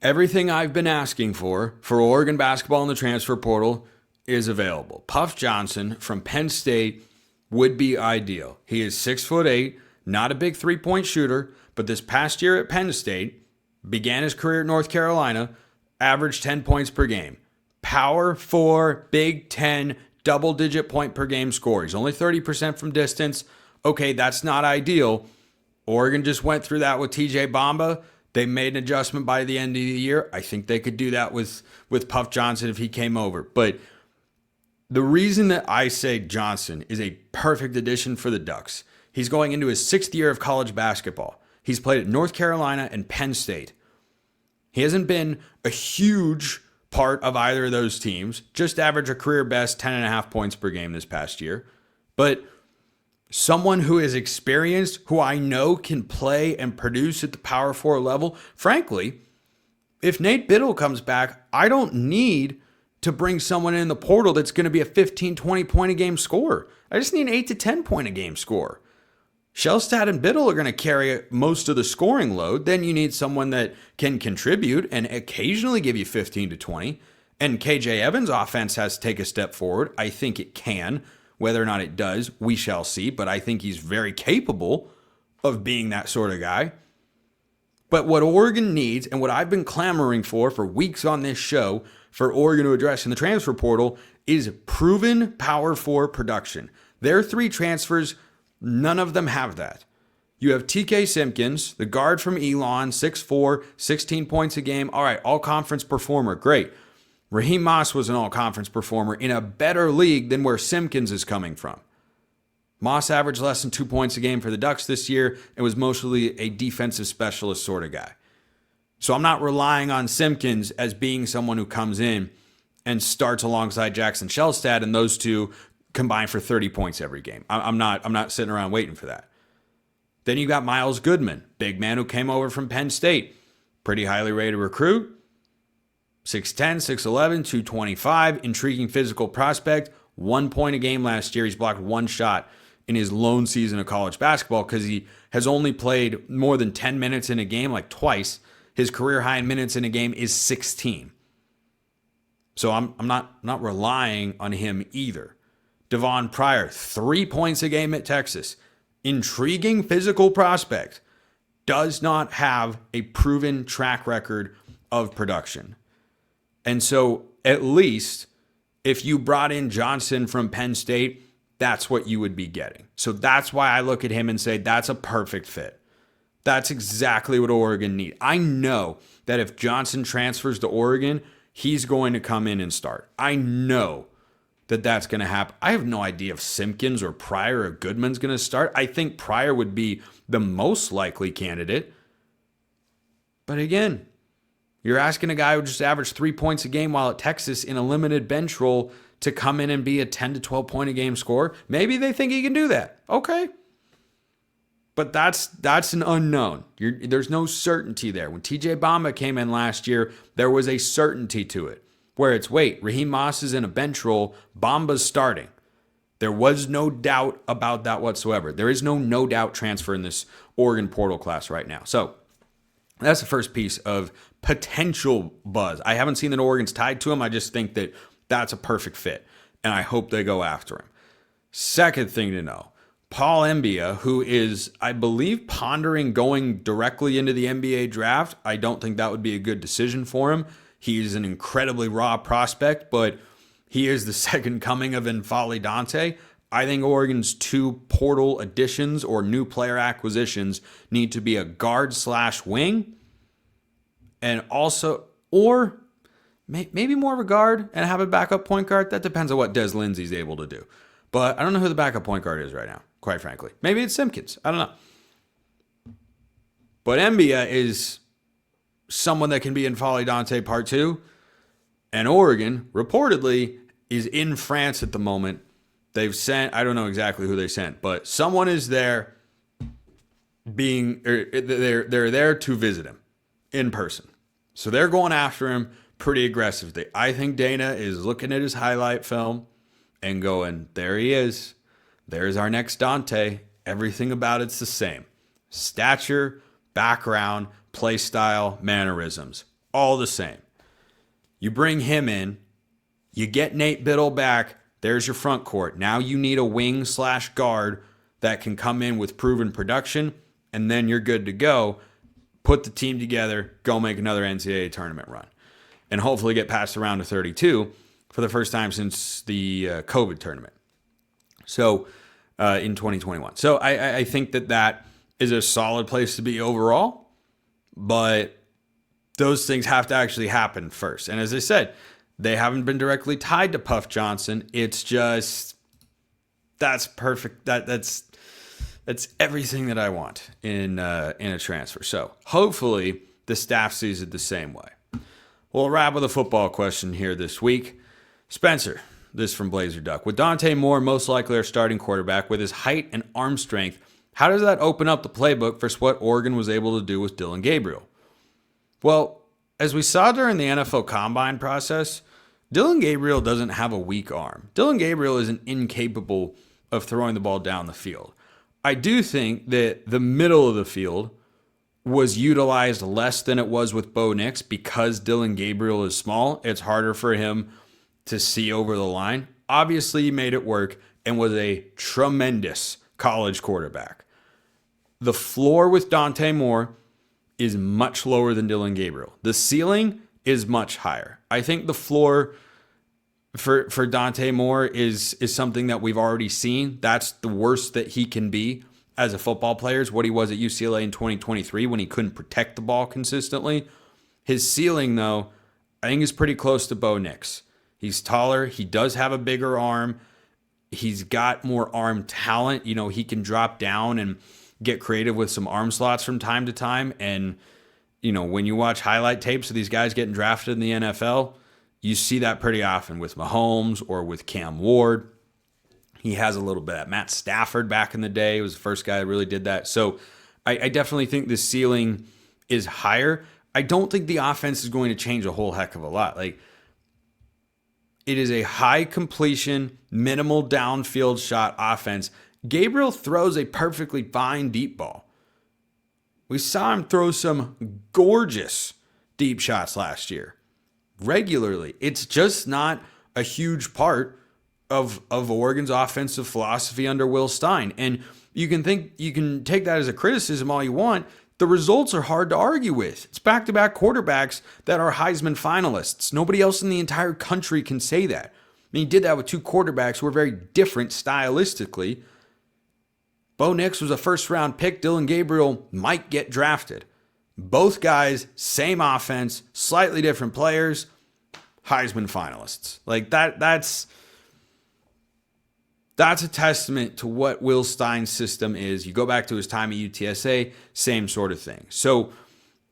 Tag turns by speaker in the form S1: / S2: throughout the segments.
S1: Everything I've been asking for Oregon basketball in the transfer portal is available. Puff Johnson from Penn State would be ideal. He is 6'8", not a big three-point shooter, but this past year at Penn State, began his career at North Carolina, averaged 10 points per game. Power 4, Big Ten, double-digit point per game score. He's only 30% from distance. Okay, that's not ideal. Oregon just went through that with TJ Bamba. They made an adjustment by the end of the year. I think they could do that with Puff Johnson if he came over. But the reason that I say Johnson is a perfect addition for the Ducks, he's going into his 6th year of college basketball. He's played at North Carolina and Penn State. He hasn't been a huge part of either of those teams, just averaged a career best 10.5 points per game this past year. But someone who is experienced, who I know can play and produce at the Power 4 level, frankly, if Nate Bittle comes back, I don't need to bring someone in the portal that's going to be a 15, 20 point a game scorer. I just need an 8 to 10 point a game scorer. Shellstad and Bittle are going to carry most of the scoring load. Then you need someone that can contribute and occasionally give you 15 to 20. And KJ Evans' offense has to take a step forward. I think it can. Whether or not it does, we shall see. But I think he's very capable of being that sort of guy. But what Oregon needs, and what I've been clamoring for weeks on this show, for Oregon to address in the transfer portal, is proven Power 4 production. Their 3 transfers, none of them have that. You have TK Simpkins, the guard from Elon, 6'4", 16 points a game. All right, all-conference performer, great. Raheem Moss was an all-conference performer in a better league than where Simpkins is coming from. Moss averaged less than 2 points a game for the Ducks this year and was mostly a defensive specialist sort of guy. So I'm not relying on Simpkins as being someone who comes in and starts alongside Jackson Shellstad, and those two combine for 30 points every game. I'm not sitting around waiting for that. Then you got Miles Goodman, big man who came over from Penn State. Pretty highly rated recruit. 6'10", 6'11", 225, intriguing physical prospect. 1 point a game last year. He's blocked 1 shot in his lone season of college basketball because he has only played more than 10 minutes in a game, like twice. His career high in minutes in a game is 16. So I'm not relying on him either. Devon Pryor, 3 points a game at Texas. Intriguing physical prospect. Does not have a proven track record of production. And so at least if you brought in Johnson from Penn State, that's what you would be getting. So that's why I look at him and say that's a perfect fit. That's exactly what Oregon needs. I know that if Johnson transfers to Oregon, he's going to come in and start. I know that that's going to happen. I have no idea if Simpkins or Pryor or Goodman's going to start. I think Pryor would be the most likely candidate. But again, you're asking a guy who just averaged 3 points a game while at Texas in a limited bench role to come in and be a 10 to 12 point a game scorer. Maybe they think he can do that. Okay. But that's an unknown. There's no certainty there. When TJ Bamba came in last year, there was a certainty to it. Where it's, wait, Raheem Moss is in a bench role, Bamba's starting. There was no doubt about that whatsoever. There is no doubt transfer in this Oregon portal class right now. So that's the first piece of potential buzz. I haven't seen that Oregon's tied to him. I just think that that's a perfect fit, and I hope they go after him. Second thing to know, Paul Mbiya, who is, I believe, pondering going directly into the NBA draft. I don't think that would be a good decision for him. He's an incredibly raw prospect, but he is the second coming of N'Faly Dante. I think Oregon's 2 portal additions or new player acquisitions need to be a guard/wing, and also, or maybe more of a guard and have a backup point guard. That depends on what Des Lindsey's able to do. But I don't know who the backup point guard is right now, quite frankly. Maybe it's Simpkins. I don't know. But Mbiya is someone that can be N'Faly Dante Part 2. And Oregon, reportedly, is in France at the moment. They've sent, I don't know exactly who they sent, but someone is there they're there to visit him in person. So they're going after him pretty aggressively. I think Dana is looking at his highlight film and going, there he is. There's our next Dante. Everything about it's the same. Stature, background, play style, mannerisms. all the same. You bring him in, you get Nate Bittle back, there's your front court. Now you need a wing/guard that can come in with proven production, and then you're good to go. Put the team together, go make another NCAA tournament run, and hopefully get past the round of 32 for the first time since the COVID tournament. So in 2021. So I think that is a solid place to be overall, but those things have to actually happen first. And as I said, they haven't been directly tied to Puff Johnson. It's just, that's perfect. That's everything that I want in a transfer. So hopefully the staff sees it the same way. We'll wrap with a football question here this week. Spencer, this from Blazer Duck. With Dante Moore most likely our starting quarterback, with his height and arm strength, how does that open up the playbook for what Oregon was able to do with Dillon Gabriel? Well, as we saw during the NFL Combine process, Dillon Gabriel doesn't have a weak arm. Dillon Gabriel isn't incapable of throwing the ball down the field. I do think that the middle of the field was utilized less than it was with Bo Nix because Dillon Gabriel is small. It's harder for him to see over the line. Obviously, he made it work and was a tremendous college quarterback. The floor with Dante Moore is much lower than Dillon Gabriel. The ceiling is much higher. I think the floor for Dante Moore is something that we've already seen. That's the worst that he can be as a football player, is what he was at UCLA in 2023 when he couldn't protect the ball consistently. His ceiling, though, I think is pretty close to Bo Nix. He's taller. He does have a bigger arm. He's got more arm talent. You know, he can drop down and get creative with some arm slots from time to time. And, you know, when you watch highlight tapes of these guys getting drafted in the NFL, you see that pretty often with Mahomes or with Cam Ward. He has a little bit of Matt Stafford back in the day. He was the first guy that really did that. So I definitely think the ceiling is higher. I don't think the offense is going to change a whole heck of a lot. Like, it is a high completion, minimal downfield shot offense. Gabriel throws a perfectly fine deep ball. We saw him throw some gorgeous deep shots last year regularly. It's just not a huge part of Oregon's offensive philosophy under Will Stein. And you can take that as a criticism all you want. The results are hard to argue with. It's back-to-back quarterbacks that are Heisman finalists. Nobody else in the entire country can say that. I mean, he did that with two quarterbacks who are very different stylistically. Bo Nix was a first-round pick. Dillon Gabriel might get drafted. Both guys, same offense, slightly different players, Heisman finalists. Like that's a testament to what Will Stein's system is. You go back to his time at UTSA, same sort of thing. So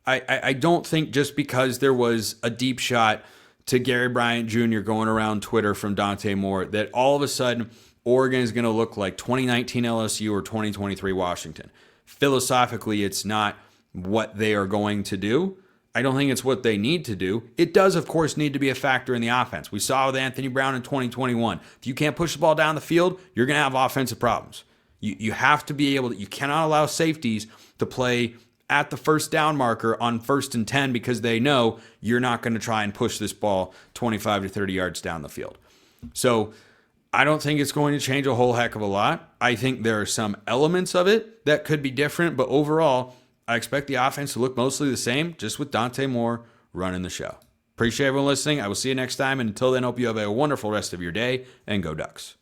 S1: I don't think just because there was a deep shot to Gary Bryant Jr. going around Twitter from Dante Moore that all of a sudden Oregon is going to look like 2019 LSU or 2023 Washington. Philosophically, it's not what they are going to do. I don't think it's what they need to do. It does, of course, need to be a factor in the offense. We saw with Anthony Brown in 2021. If you can't push the ball down the field, you're going to have offensive problems. You have to be able to, you cannot allow safeties to play at the first down marker on 1st and 10 because they know you're not going to try and push this ball 25 to 30 yards down the field. So I don't think it's going to change a whole heck of a lot. I think there are some elements of it that could be different, but overall, I expect the offense to look mostly the same, just with Dante Moore running the show. Appreciate everyone listening. I will see you next time. And until then, hope you have a wonderful rest of your day, and go Ducks.